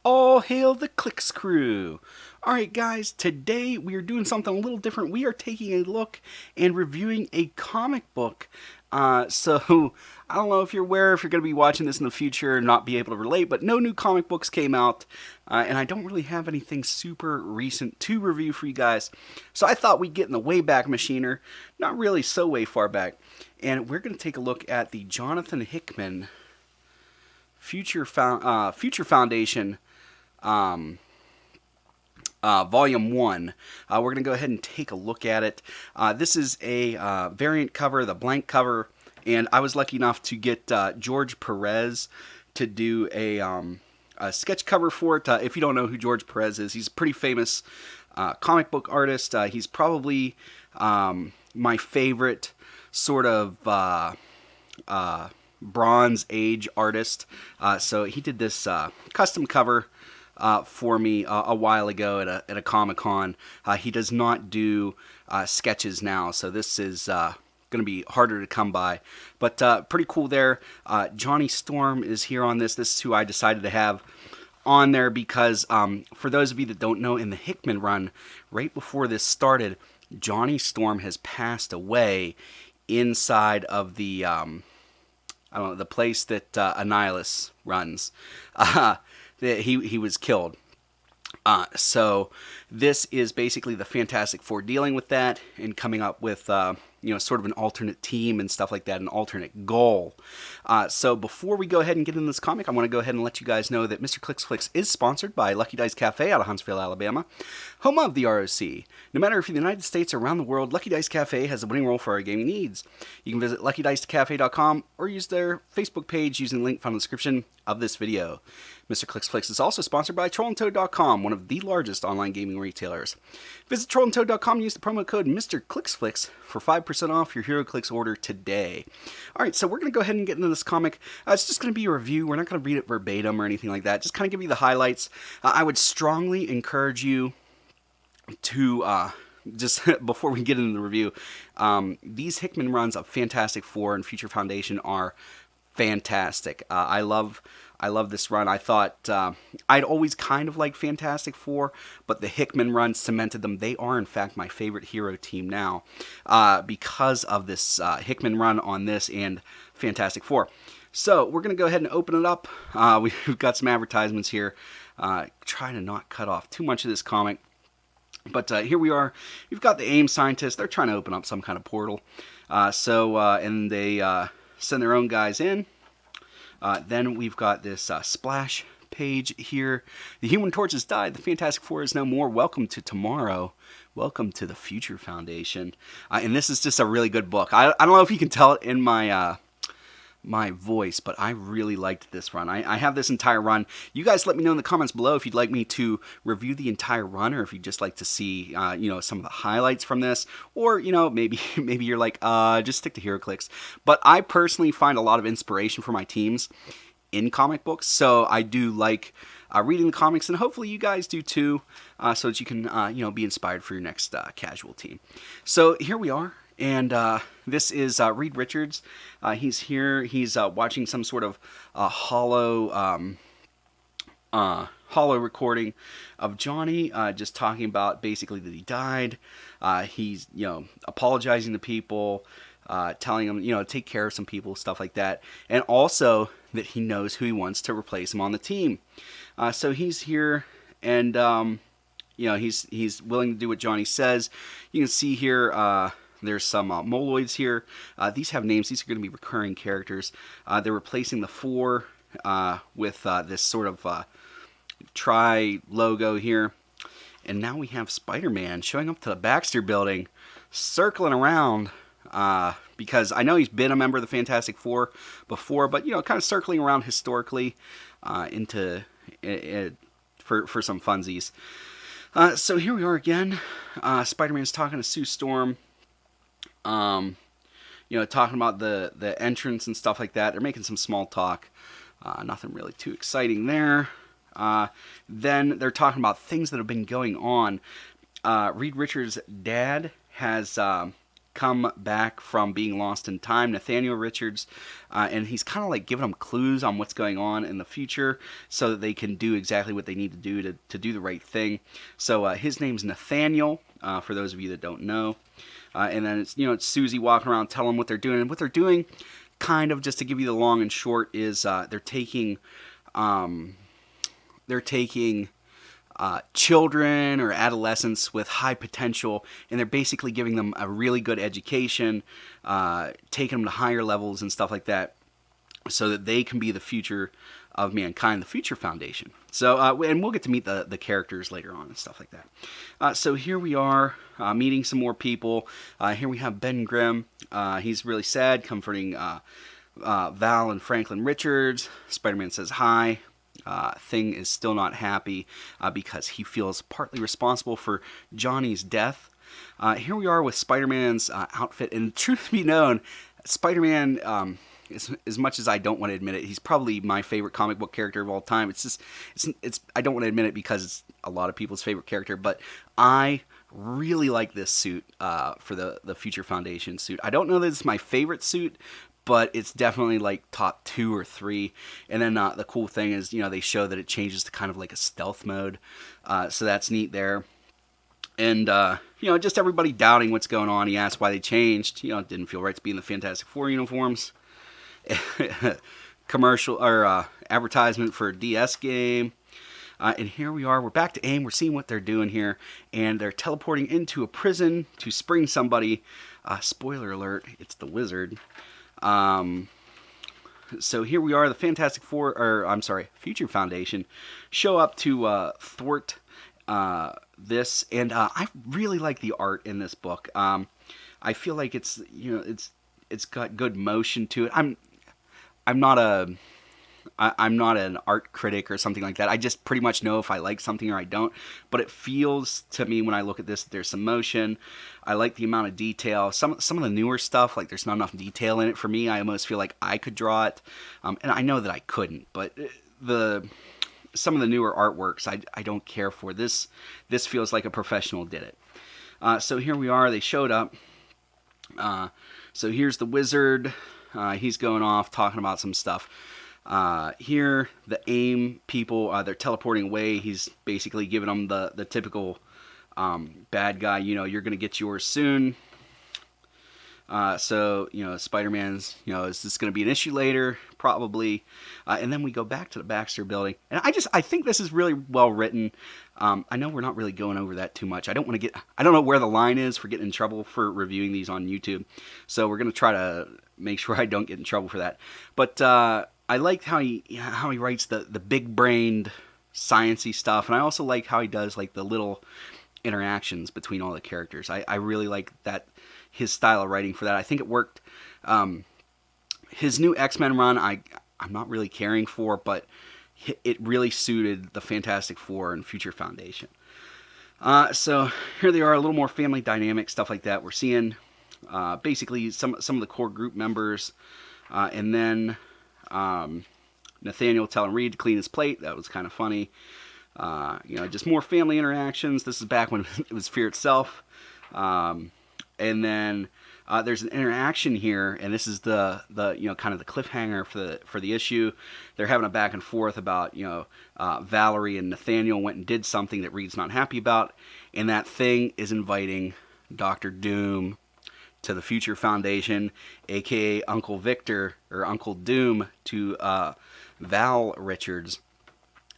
All hail the Clicks crew! Alright guys, today we are doing something a little different. We are taking a look and reviewing a comic book. So, I don't know if you're aware, if you're going to be watching this in the future and not be able to relate, but no new comic books came out, and I don't really have anything super recent to review for you guys. So I thought we'd get in the Wayback Machine, or not really so way far back, and we're going to take a look at the Jonathan Hickman Future Foundation Vol.1. We're going to go ahead and take a look at it. This is a variant cover, the blank cover, and I was lucky enough to get George Perez to do a sketch cover for it. If you don't know who George Perez is, he's a pretty famous comic book artist. He's probably my favorite sort of Bronze Age artist. So he did this custom cover for me a while ago at a Comic-Con. He does not do sketches now, so this is going to be harder to come by. But pretty cool there. Johnny Storm is here on this. This is who I decided to have on there because for those of you that don't know, in the Hickman run, right before this started, Johnny Storm has passed away inside of the I don't know, the place that Annihilus runs. He was killed. So this is basically the Fantastic Four dealing with that and coming up with sort of an alternate team and stuff like that, an alternate goal. So before we go ahead and get into this comic, I want to go ahead and let you guys know that Mr. Clicks Flicks is sponsored by Lucky Dice Cafe out of Huntsville, Alabama, home of the ROC. No matter if you're in the United States or around the world, Lucky Dice Cafe has a winning role for our gaming needs. You can visit luckydicecafe.com or use their Facebook page using the link found in the description of this video. Mr. Clicks Flicks is also sponsored by trollandtoad.com, one of the largest online gaming retailers. Visit trollandtoad.com and use the promo code MrClicksFlicks for 5% off your HeroClix order today. Alright, so we're going to go ahead and get into this comic. It's just going to be a review. We're not going to read it verbatim or anything like that. Just kind of give you the highlights. I would strongly encourage you to just before we get into the review, these Hickman runs of Fantastic Four and Future Foundation are fantastic. I love this run. I thought I'd always kind of liked Fantastic Four, but the Hickman run cemented them. They are, in fact, my favorite hero team now because of this Hickman run on this and Fantastic Four. So we're going to go ahead and open it up. We've got some advertisements here. Trying to not cut off too much of this comic. But here we are. We've got the AIM scientists. They're trying to open up some kind of portal. And they send their own guys in. Then we've got this splash page here. The Human Torch has died. The Fantastic Four is no more. Welcome to tomorrow. Welcome to the Future Foundation. And this is just a really good book. I don't know if you can tell it in my my voice, but I really liked this run. I have this entire run. You guys let me know in the comments below if you'd like me to review the entire run, or if you'd just like to see some of the highlights from this, or maybe you're like just stick to HeroClix. But I personally find a lot of inspiration for my teams in comic books, so I do like reading the comics, and hopefully you guys do too, so that you can be inspired for your next casual team. So here we are. And this is Reed Richards. He's here. He's watching some sort of hollow recording of Johnny, just talking about basically that he died. He's apologizing to people, telling them take care of some people, stuff like that, and also that he knows who he wants to replace him on the team. So he's here, and he's willing to do what Johnny says. You can see here. There's some moloids here. These have names. These are going to be recurring characters. They're replacing the four with this sort of tri-logo here. And now we have Spider-Man showing up to the Baxter Building, circling around, because I know he's been a member of the Fantastic Four before, but, kind of circling around historically for some funsies. So here we are again. Spider-Man's talking to Sue Storm. Talking about the entrance and stuff like that. They're making some small talk. Nothing really too exciting there. Then they're talking about things that have been going on. Reed Richards' dad has come back from being lost in time, Nathaniel Richards, and he's kind of like giving them clues on what's going on in the future so that they can do exactly what they need to do to do the right thing. So his name's Nathaniel, for those of you that don't know. And then it's Susie walking around telling them what they're doing. And what they're doing, kind of just to give you the long and short, is they're taking children or adolescents with high potential, and they're basically giving them a really good education, taking them to higher levels and stuff like that, so that they can be the future of mankind, the future foundation. So, and we'll get to meet the characters later on and stuff like that. So here we are, meeting some more people. Here we have Ben Grimm. He's really sad, comforting Val and Franklin Richards. Spider-Man says hi. Thing is still not happy because he feels partly responsible for Johnny's death. Here we are with Spider-Man's outfit, and truth be known, Spider-Man, as much as I don't want to admit it, he's probably my favorite comic book character of all time. It's I don't want to admit it because it's a lot of people's favorite character, but I really like this suit for the Future Foundation suit. I don't know that it's my favorite suit, but it's definitely like top 2 or 3. And then the cool thing is, they show that it changes to kind of like a stealth mode. So that's neat there. And, just everybody doubting what's going on. He asked why they changed. It didn't feel right to be in the Fantastic Four uniforms. Commercial or advertisement for a DS game. And here we are. We're back to AIM. We're seeing what they're doing here. And they're teleporting into a prison to spring somebody. Spoiler alert, it's the Wizard. So here we are, the Fantastic Four, Future Foundation, show up to thwart this, and I really like the art in this book. I feel like it's got good motion to it. I'm not an art critic or something like that. I just pretty much know if I like something or I don't. But it feels to me when I look at this that there's some motion. I like the amount of detail. Some of the newer stuff, like there's not enough detail in it for me. I almost feel like I could draw it. And I know that I couldn't. But some of the newer artworks I don't care for. This feels like a professional did it. So here we are. They showed up. So here's the Wizard. He's going off talking about some stuff. Here, the AIM people, they're teleporting away. He's basically giving them the typical bad guy, you're going to get yours soon. So, Spider-Man's, is this going to be an issue later? Probably. And then we go back to the Baxter building. And I think this is really well written. I know we're not really going over that too much. I don't know where the line is for getting in trouble for reviewing these on YouTube. So we're going to try to make sure I don't get in trouble for that. But, I like how he writes the big-brained, sciencey stuff, and I also like how he does like the little interactions between all the characters. I really like his style of writing for that. I think it worked. His new X-Men run, I'm not really caring for, but it really suited the Fantastic Four and Future Foundation. So here they are, a little more family dynamic, stuff like that. We're seeing basically some of the core group members, and then Nathaniel telling Reed to clean his plate. That was kind of funny. Just more family interactions. This is back when it was Fear itself. And then there's an interaction here, and this is the kind of the cliffhanger for the issue. They're having a back and forth about Valerie and Nathaniel went and did something that Reed's not happy about, and that thing is inviting Dr. Doom to the Future Foundation, aka Uncle Victor or Uncle Doom, to Val Richards.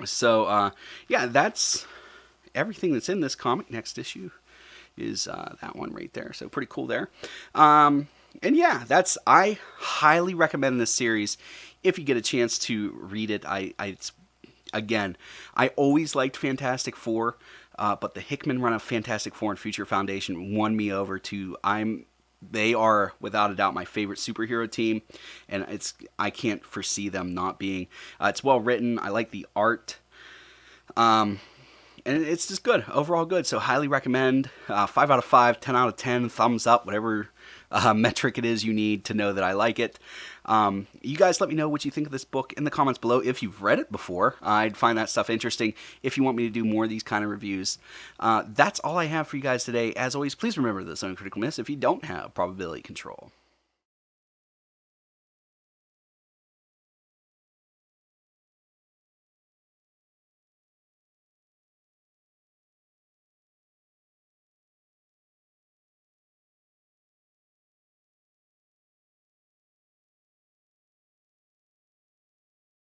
So that's everything that's in this comic. Next issue is that one right there. So pretty cool there. And yeah, I highly recommend this series if you get a chance to read it. Again, I always liked Fantastic Four, but the Hickman run of Fantastic Four and Future Foundation won me over to they are without a doubt my favorite superhero team, and I can't foresee them not being. It's well written. I like the art. And it's just good. Overall good. So highly recommend. 5 out of 5, 10 out of 10, thumbs up, whatever metric it is you need to know that I like it. You guys let me know what you think of this book in the comments below. If you've read it before, I'd find that stuff interesting. If you want me to do more of these kind of reviews. That's all I have for you guys today. As always, please remember the zone critical miss if you don't have probability control.